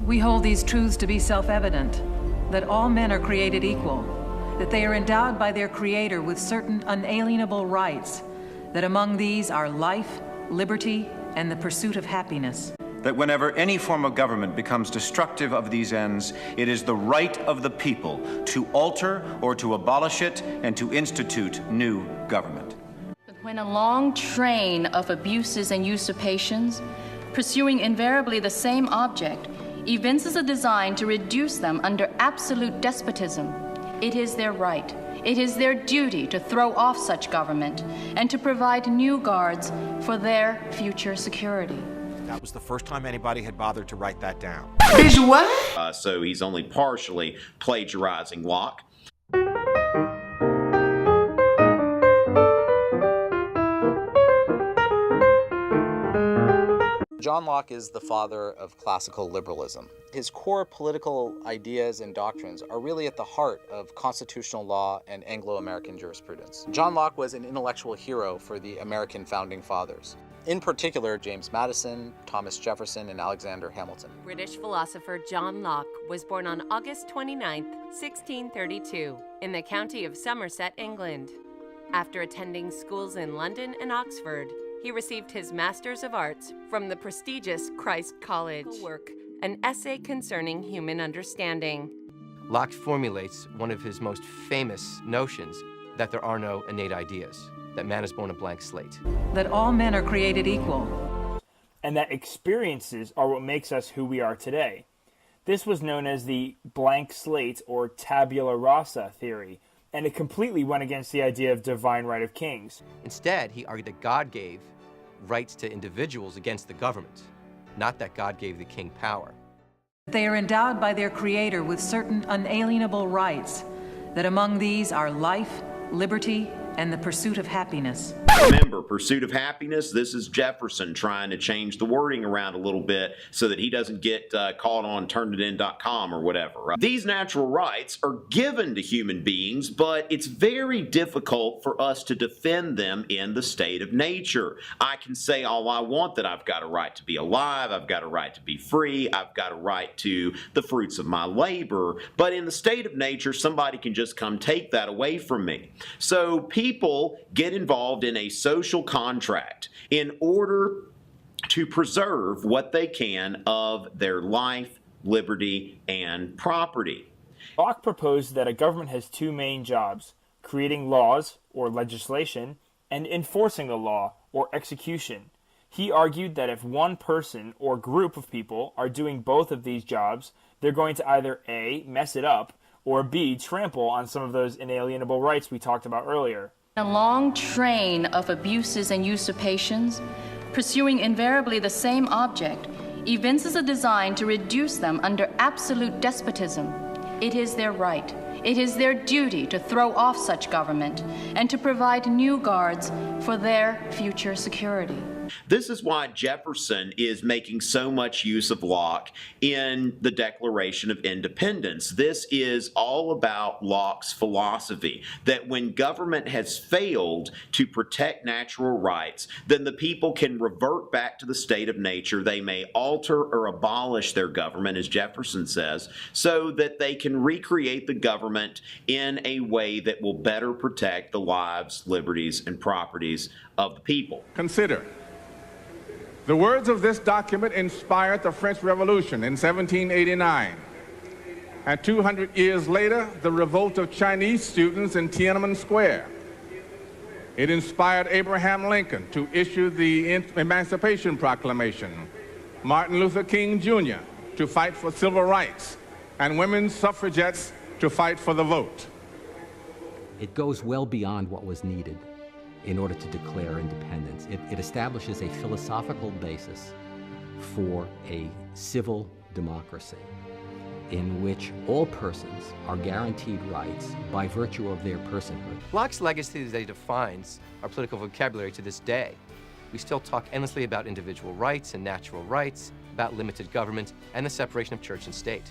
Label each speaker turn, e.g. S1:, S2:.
S1: We hold these truths to be self-evident, that all men are created equal, that they are endowed by their Creator with certain unalienable rights, that among these are life, liberty, and the pursuit of happiness.
S2: That whenever any form of government becomes destructive of these ends, it is the right of the people to alter or to abolish it and to institute new government.
S3: When a long train of abuses and usurpations, pursuing invariably the same object, evinces a design to reduce them under absolute despotism, it is their right, it is their duty to throw off such government and to provide new guards for their future security.
S4: That was the first time anybody had bothered to write that down.
S5: So he's only partially plagiarizing Locke.
S6: John Locke is the father of classical liberalism. His core political ideas and doctrines are really at the heart of constitutional law and Anglo-American jurisprudence. John Locke was an intellectual hero for the American founding fathers. In particular, James Madison, Thomas Jefferson, and Alexander Hamilton.
S7: British philosopher John Locke was born on August 29, 1632, in the county of Somerset, England. After attending schools in London and Oxford, he received his Masters of Arts from the prestigious Christ College. Work, an essay concerning human understanding.
S8: Locke formulates one of his most famous notions, that there are no innate ideas, that man is born a blank slate.
S1: That all men are created equal.
S9: And that experiences are what makes us who we are today. This was known as the blank slate or tabula rasa theory, and it completely went against the idea of divine right of kings.
S8: Instead, he argued that God gave rights to individuals against the government, not that God gave the king power.
S1: They are endowed by their Creator with certain unalienable rights, that among these are life, liberty, and the pursuit of happiness.
S5: Remember, pursuit of happiness, this is Jefferson trying to change the wording around a little bit so that he doesn't get caught on turnitin.com or whatever. Right? These natural rights are given to human beings, but it's very difficult for us to defend them in the state of nature. I can say all I want that I've got a right to be alive, I've got a right to be free, I've got a right to the fruits of my labor, but in the state of nature, somebody can just come take that away from me. So people get involved in a social contract in order to preserve what they can of their life, liberty, and property.
S9: Locke proposed that a government has two main jobs: creating laws, or legislation, and enforcing the law, or execution. He argued that if one person or group of people are doing both of these jobs, they're going to either A, mess it up, or B, trample on some of those inalienable rights we talked about earlier.
S3: A long train of abuses and usurpations, pursuing invariably the same object, evinces a design to reduce them under absolute despotism. It is their right, it is their duty to throw off such government and to provide new guards for their future security.
S5: This is why Jefferson is making so much use of Locke in the Declaration of Independence. This is all about Locke's philosophy, that when government has failed to protect natural rights, then the people can revert back to the state of nature. They may alter or abolish their government, as Jefferson says, so that they can recreate the government in a way that will better protect the lives, liberties, and properties of the people.
S10: Consider. The words of this document inspired the French Revolution in 1789. And 200 years later, the revolt of Chinese students in Tiananmen Square. It inspired Abraham Lincoln to issue the Emancipation Proclamation, Martin Luther King Jr. to fight for civil rights, and women's suffragettes to fight for the vote.
S11: It goes well beyond what was needed in order to declare independence. It establishes a philosophical basis for a civil democracy in which all persons are guaranteed rights by virtue of their personhood.
S8: Locke's legacy that he defines our political vocabulary to this day. We still talk endlessly about individual rights and natural rights, about limited government, and the separation of church and state.